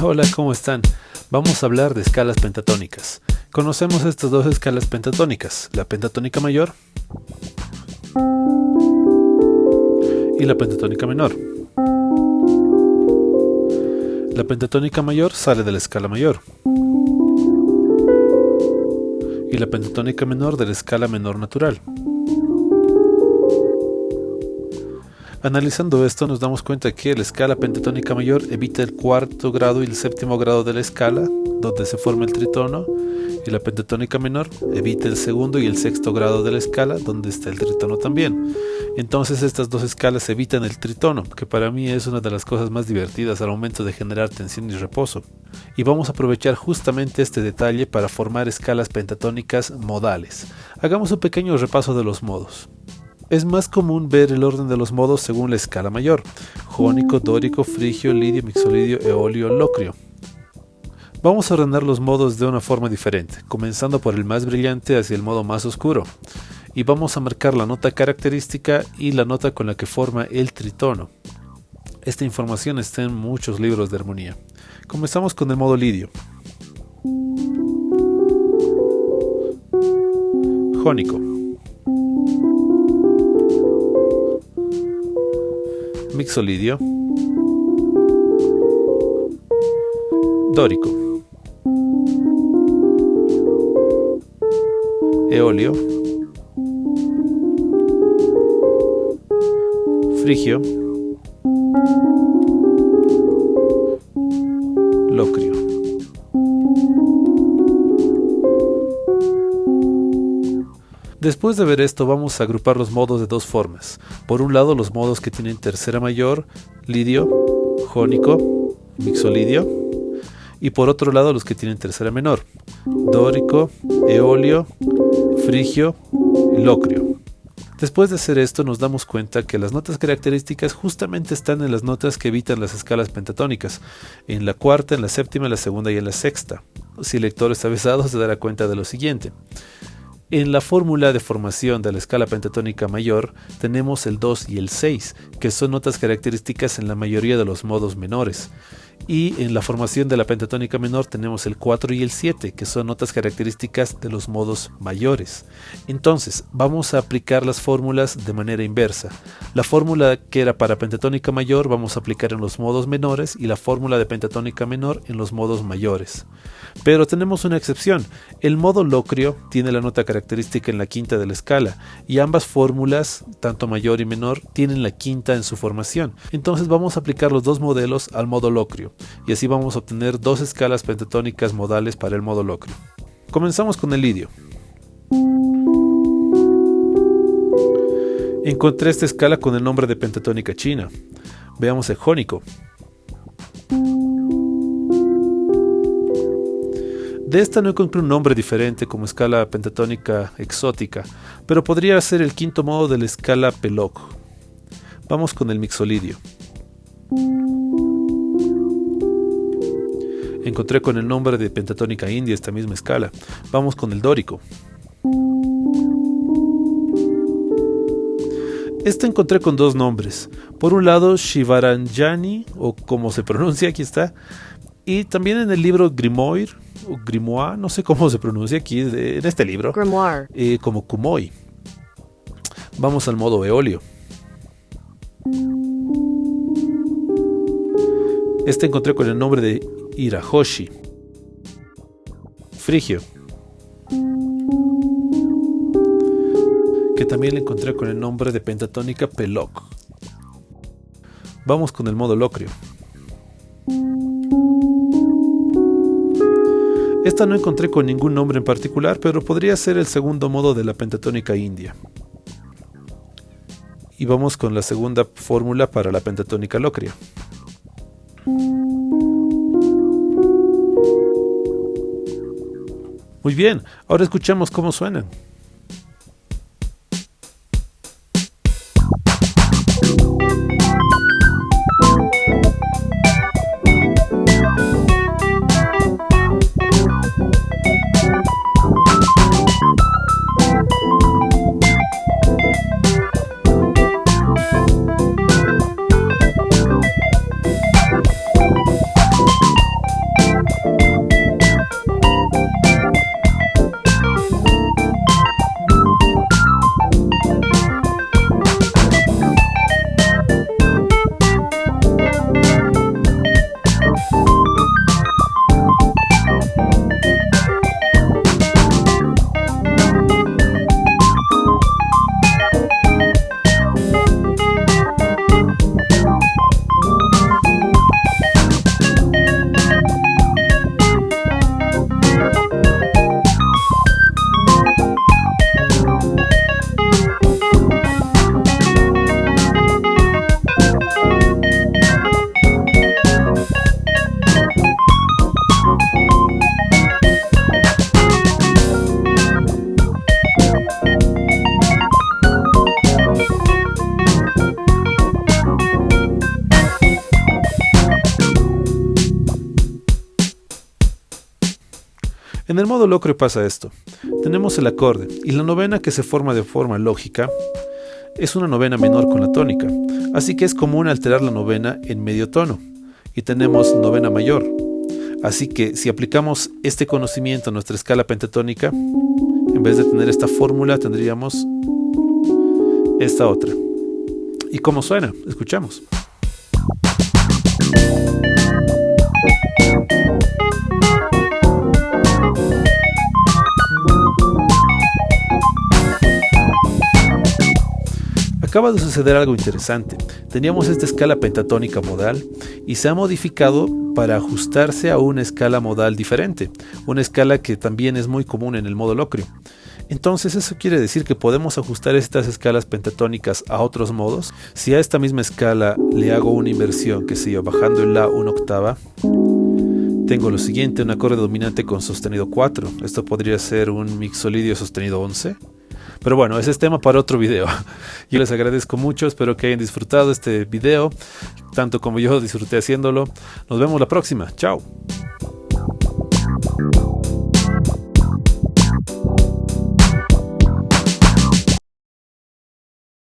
Hola, ¿cómo están? Vamos a hablar de escalas pentatónicas. Conocemos estas dos escalas pentatónicas, la pentatónica mayor y la pentatónica menor. La pentatónica mayor sale de la escala mayor y la pentatónica menor de la escala menor natural. Analizando esto nos damos cuenta que la escala pentatónica mayor evita el cuarto grado y el séptimo grado de la escala, donde se forma el tritono, y la pentatónica menor evita el segundo y el sexto grado de la escala, donde está el tritono también. Entonces estas dos escalas evitan el tritono, que para mí es una de las cosas más divertidas al momento de generar tensión y reposo. Y vamos a aprovechar justamente este detalle para formar escalas pentatónicas modales. Hagamos un pequeño repaso de los modos. Es más común ver el orden de los modos según la escala mayor: jónico, dórico, frigio, lidio, mixolidio, eolio, locrio. Vamos a ordenar los modos de una forma diferente, comenzando por el más brillante hacia el modo más oscuro. Y vamos a marcar la nota característica y la nota con la que forma el tritono. Esta información está en muchos libros de armonía. Comenzamos con el modo lidio. Jónico. Mixolidio, dórico, eolio, frigio, locrio. Después de ver esto, vamos a agrupar los modos de dos formas. Por un lado, los modos que tienen tercera mayor, lidio, jónico, mixolidio, y por otro lado los que tienen tercera menor, dórico, eolio, frigio y locrio. Después de hacer esto, nos damos cuenta que las notas características justamente están en las notas que evitan las escalas pentatónicas, en la cuarta, en la séptima, en la segunda y en la sexta. Si el lector está avisado, se dará cuenta de lo siguiente. En la fórmula de formación de la escala pentatónica mayor tenemos el 2 y el 6, que son notas características en la mayoría de los modos menores. Y en la formación de la pentatónica menor tenemos el 4 y el 7, que son notas características de los modos mayores. Entonces, vamos a aplicar las fórmulas de manera inversa. La fórmula que era para pentatónica mayor vamos a aplicar en los modos menores y la fórmula de pentatónica menor en los modos mayores. Pero tenemos una excepción. El modo locrio tiene la nota característica en la quinta de la escala y ambas fórmulas, tanto mayor y menor, tienen la quinta en su formación. Entonces vamos a aplicar los dos modelos al modo locrio y así vamos a obtener dos escalas pentatónicas modales para el modo locrio. Comenzamos con el lidio. Encontré esta escala con el nombre de pentatónica china. Veamos el jónico. De esta no encontré un nombre diferente como escala pentatónica exótica, pero podría ser el quinto modo de la escala Pelog. Vamos con el mixolidio. Encontré con el nombre de pentatónica india esta misma escala. Vamos con el dórico. Esta encontré con dos nombres. Por un lado, Shivaranjani, o como se pronuncia, aquí está. Y también en el libro Grimoire, o Grimoire, no sé cómo se pronuncia aquí, en este libro. Grimoire. Como Kumoi. Vamos al modo eolio. Este encontré con el nombre de Irahoshi. Frigio. Que también le encontré con el nombre de pentatónica Pelog. Vamos con el modo locrio. Esta no encontré con ningún nombre en particular, pero podría ser el segundo modo de la pentatónica india. Y vamos con la segunda fórmula para la pentatónica locria. Muy bien, ahora escuchamos cómo suenan. En el modo locrio pasa esto. Tenemos el acorde y la novena que se forma de forma lógica es una novena menor con la tónica, así que es común alterar la novena en medio tono y tenemos novena mayor. Así que si aplicamos este conocimiento a nuestra escala pentatónica, en vez de tener esta fórmula tendríamos esta otra. ¿Y cómo suena? Escuchamos. Acaba de suceder algo interesante. Teníamos esta escala pentatónica modal y se ha modificado para ajustarse a una escala modal diferente, una escala que también es muy común en el modo locrio. Entonces eso quiere decir que podemos ajustar estas escalas pentatónicas a otros modos. Si a esta misma escala le hago una inversión, que sé yo, bajando el La una octava, tengo lo siguiente, un acorde dominante con sostenido 4. Esto podría ser un mixolidio sostenido 11. Pero bueno, ese es tema para otro video. Yo les agradezco mucho, espero que hayan disfrutado este video, tanto como yo disfruté haciéndolo. Nos vemos la próxima. Chao.